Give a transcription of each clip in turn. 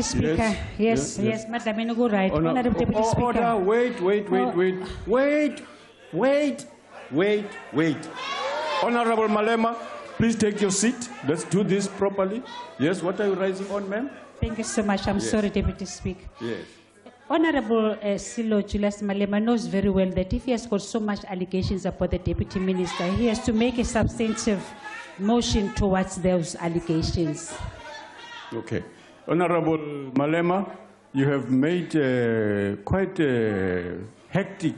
Speaker. Yes, Madam, you go right. Honorable Deputy Speaker. Order, wait. Honorable Malema, please take your seat. Let's do this properly. Yes, what are you raising on, ma'am? Thank you so much. I'm sorry, Deputy Speaker. Yes. Honorable Silo Julius Malema knows very well that if he has got so much allegations about the Deputy Minister, he has to make a substantive motion towards those allegations. Okay. Honorable Malema, you have made quite hectic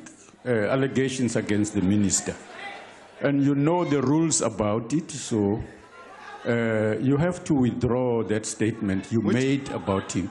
allegations against the minister. And you know the rules about it, so you have to withdraw that statement you made about him.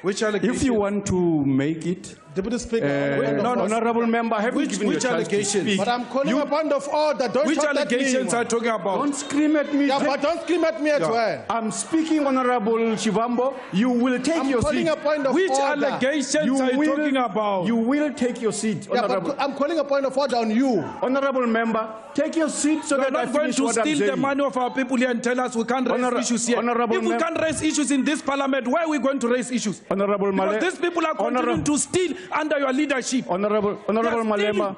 Which allegation? If you want to make it, Deputy Speaker, honorable member, have you given which allegations? But I'm calling a point of order. Don't which shout allegations are you talking about? Don't scream at me. Yeah, but don't scream at me as well. I'm speaking, Honorable Shivambo. You will take your seat. I'm calling a point of which order. Allegations are you talking about? You will take your seat, Honorable. Yeah, but I'm calling a point of order on you. Honorable member, take your seat so that not going to steal the money of our people here and tell us we can't raise issues here. If we can't raise issues in this parliament, where are we going to raise issues? Honorable Malema, these people are continuing to steal under your leadership. Honorable Malema,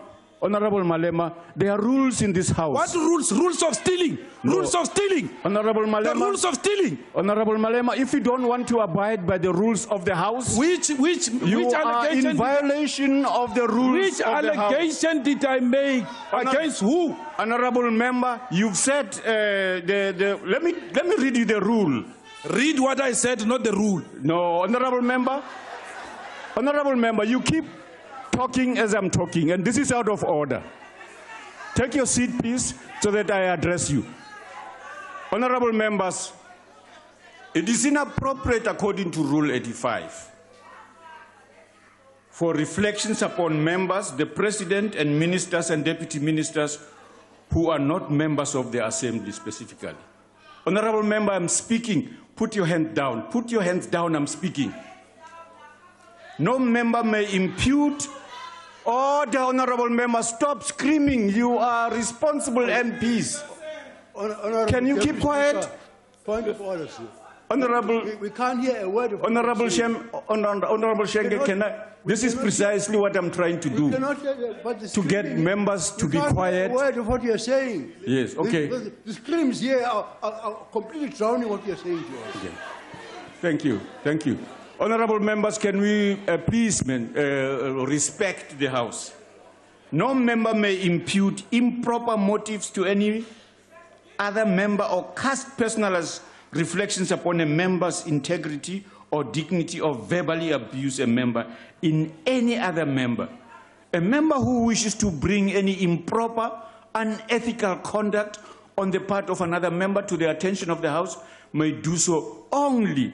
there are rules in this house. What rules? Rules of stealing. No. Rules of stealing. Honorable Malema. The rules of stealing. Honorable Malema, if you don't want to abide by the rules of the house, which are in violation of the rules of the house. Which allegation did I make? Against who? Honorable member, you've said let me read you the rule. Read what I said, not the rule. No, honorable member, you keep talking as I'm talking, and this is out of order. Take your seat, please, so that I address you. Honorable members, it is inappropriate according to Rule 85 for reflections upon members, the President and ministers and deputy ministers who are not members of the Assembly specifically. Honorable member, I'm speaking. Put your hand down. Put your hands down, I'm speaking. No member may impute. Order, honorable member, stop screaming. You are responsible MPs. Can you keep quiet? Point of order, sir. Honorable, we can't hear a word of Honorable Shenge, this is precisely what I'm trying to do. To get members to be quiet. A word of what you're saying. Yes, okay. The screams here are completely drowning what you're saying to us. Okay. Thank you. Thank you. Honorable members, can we please respect the House? No member may impute improper motives to any other member or cast personal reflections upon a member's integrity or dignity or verbally abuse a member in any other member. A member who wishes to bring any improper, unethical conduct on the part of another member to the attention of the House may do so only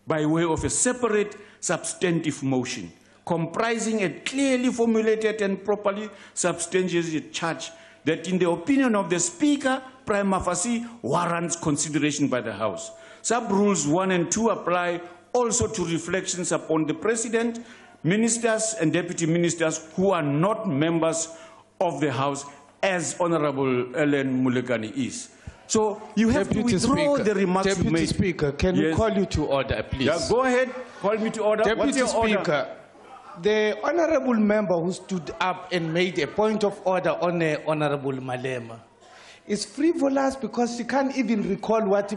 by way of a separate substantive motion, comprising a clearly formulated and properly substantiated charge that, in the opinion of the Speaker, prima facie warrants consideration by the House. Sub-rules 1 and 2 apply also to reflections upon the President, ministers and deputy ministers who are not members of the House, as Honorable Ellen Mulekani is. So you have to withdraw the remarks you made. Deputy Speaker, can we call you to order, please? Yeah, go ahead. Call me to order. Deputy Speaker, the honourable member who stood up and made a point of order on Honourable Malema is frivolous because she can't even recall what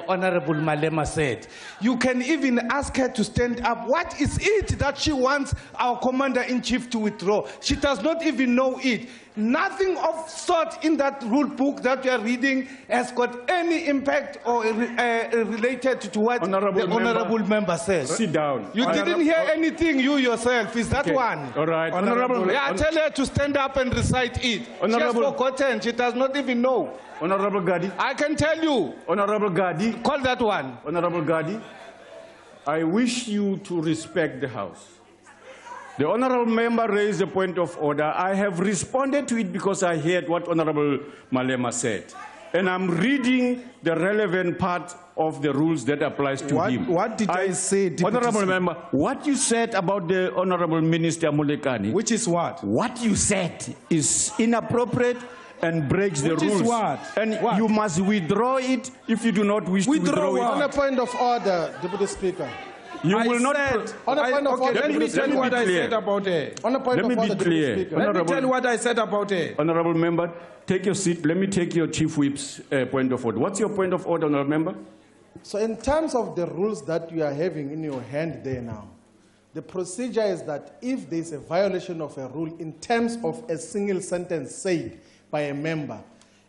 Honourable Malema said. You can even ask her to stand up. What is it that she wants our Commander-in-Chief to withdraw? She does not even know it. Nothing of sort in that rule book that we are reading has got any impact or related to what the honourable member says. Sit down. You didn't hear anything, you yourself. Is that one? All right. Honourable. Yeah, tell her to stand up and recite it. She has forgotten. She does not even know. Honourable Gadi. I can tell you. Honourable Gadi. Call that one. Honourable Gadi, I wish you to respect the House. The honourable member raised a point of order. I have responded to it because I heard what Honourable Malema said. And I'm reading the relevant part of the rules that applies to him. What did I say, Honourable member, what you said about the Honourable Minister Mulekani. Which is what? What you said is inappropriate and breaks the rules. Which is what? And you must withdraw it if you do not wish to withdraw it. On a point of order, Deputy Speaker. You will not. Let me tell you what I said about it. Let me be clear. Let me tell you what I said about it. Honorable member, take your seat. Let me take your chief whip's point of order. What's your point of order, honorable member? So in terms of the rules that you are having in your hand there now, the procedure is that if there is a violation of a rule in terms of a single sentence said by a member,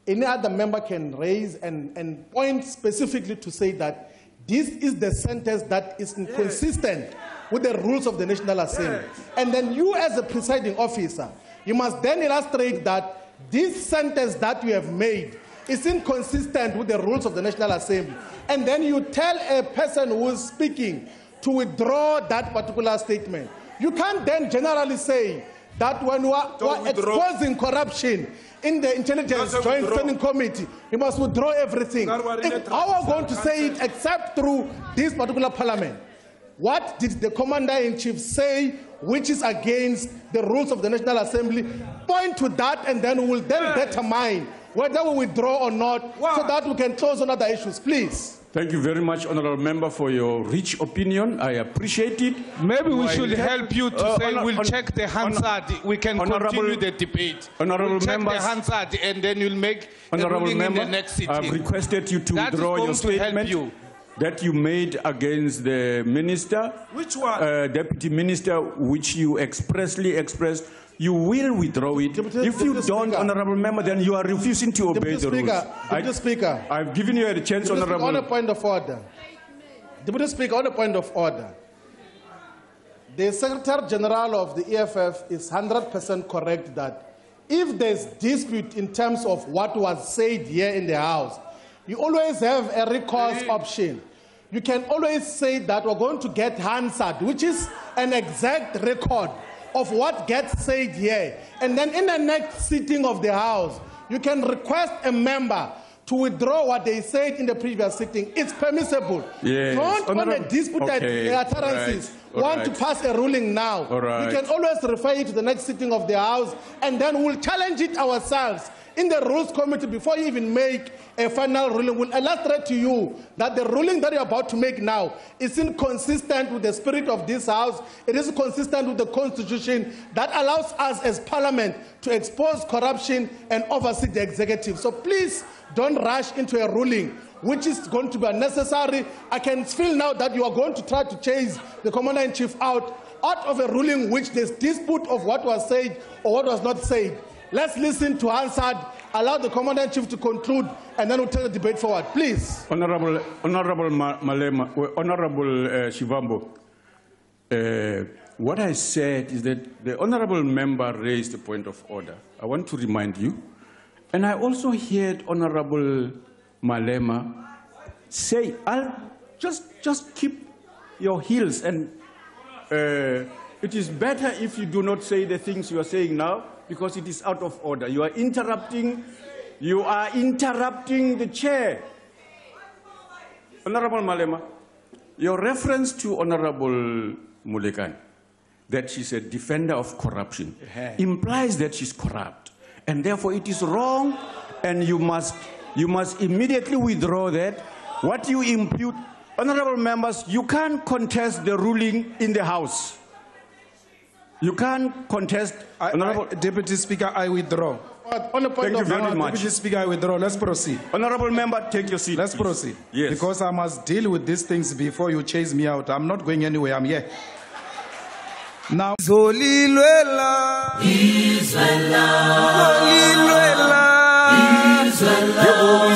any other member can raise and point specifically to say that this is the sentence that is inconsistent with the rules of the National Assembly. And then you as a presiding officer, you must then illustrate that this sentence that you have made is inconsistent with the rules of the National Assembly. And then you tell a person who is speaking to withdraw that particular statement. You can't then generally say that when we are exposing corruption in the Intelligence Joint Standing Committee, you must withdraw everything. How are we going to say it except through this particular parliament? What did the Commander-in-Chief say which is against the rules of the National Assembly? Point to that and then we will then determine whether we withdraw or not so that we can close on other issues, please. Thank you very much, honorable member, for your rich opinion. I appreciate it. Maybe we should help you to say we'll check the Hansard. We can continue the debate. Honorable check members, the Hansard and then you'll make a ruling in the next sitting. I've requested you to withdraw your statement that you made against the minister. Which one? Deputy minister, which you expressly expressed. You will withdraw it. If you don't, honorable member, then you are refusing to obey the rules. Deputy Speaker, I've given you a chance, honorable. On a point of order. Deputy Speaker, on a point of order. The Secretary General of the EFF is 100% correct that if there's dispute in terms of what was said here in the House, you always have a recourse option. You can always say that we're going to get Hansard, which is an exact record of what gets said here. And then in the next sitting of the House, you can request a member to withdraw what they said in the previous sitting. It's permissible. Yes. Don't on a disputed utterances want to pass a ruling now. You can always refer it to the next sitting of the House, and then we'll challenge it ourselves in the Rules Committee before you even make a final ruling. We'll illustrate to you that the ruling that you're about to make now is inconsistent with the spirit of this House. It is consistent with the Constitution that allows us as Parliament to expose corruption and oversee the executive. So please don't rush into a ruling which is going to be unnecessary. I can feel now that you are going to try to chase the Commander-in-Chief out of a ruling which there's dispute of what was said or what was not said. Let's listen to Hansard, allow the Commander-in-Chief to conclude, and then we'll take the debate forward. Please. Honorable Malema, Honorable Shivambo, what I said is that the honorable member raised a point of order. I want to remind you. And I also heard Honorable Malema say, I'll just keep your heels, and it is better if you do not say the things you are saying now, because it is out of order. You are interrupting the chair. Honorable Malema, your reference to Honorable Mulekan, that she's a defender of corruption, implies that she's corrupt. And therefore it is wrong, and you must immediately withdraw that. What you impute, honorable members, you can't contest the ruling in the House. You can't contest. Deputy Speaker, I withdraw. Thank you very much. Deputy Speaker, I withdraw. Let's proceed. Honorable member, take your seat. Let's proceed. Yes. Because I must deal with these things before you chase me out. I'm not going anywhere. I'm here. Now, Zolilwela, Zolilwela, Zolilwela,